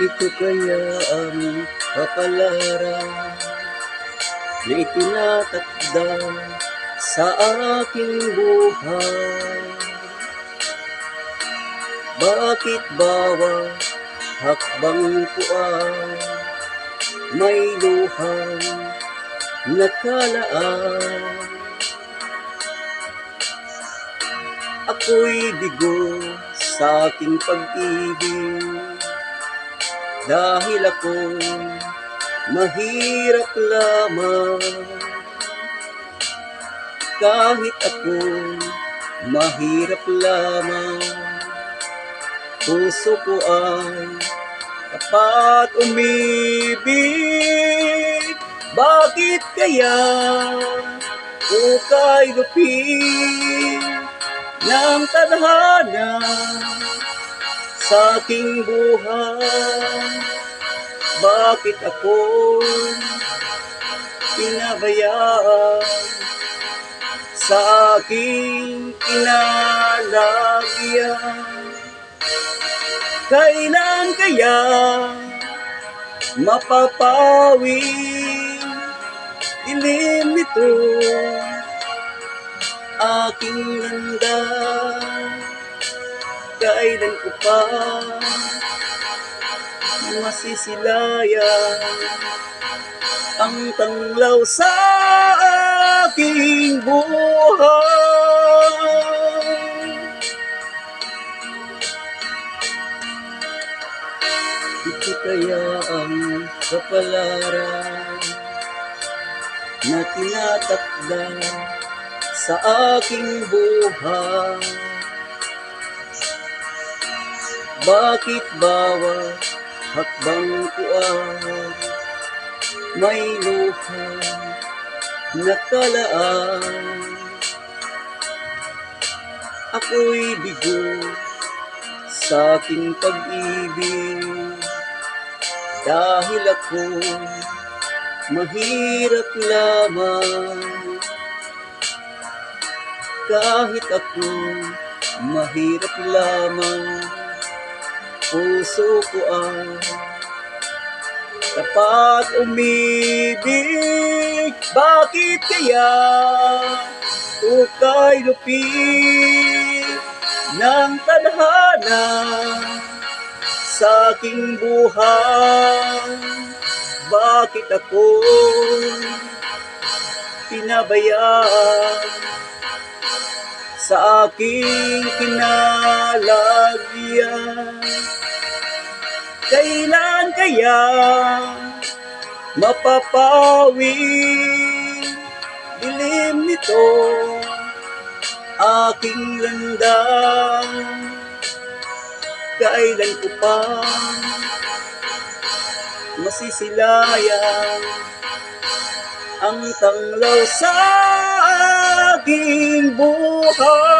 Ito kaya ang kapalaran na itinatakda sa aking buhay? Bakit bawat hakbang ko ay may luhang nakalaan? Ako'y bigo sa aking pag-ibig dahil ako mahirap lamang. Kahit ako mahirap lamang, puso ko ay tapat umibig. Bakit kaya ukay lupit ng tadhana sa aking buhay? Bakit ako pinabayaan sa aking kinalagyan? Kailan kaya mapapawi dilim nito aking ganda? Kailan ko pa masisilayan ang tanglaw sa aking buhay? Ito kaya ang kapalaran na tinatakda sa aking buhay? Bakit bawat hakbang ko ay may luhang nakalaan? Ako'y bigo sa aking pag-ibig dahil ako mahirap lamang. Kahit ako mahirap lamang, puso ko ay tapat umibig. Bakit kaya ukay lupit ng tadhana sa aking buhay? Bakit ako pinabayaan sa aking kinalagyan? Kailan kaya mapapawi dilim nito aking landas? Kailan ko pa masisilayan ang tanglaw sa aking buhay?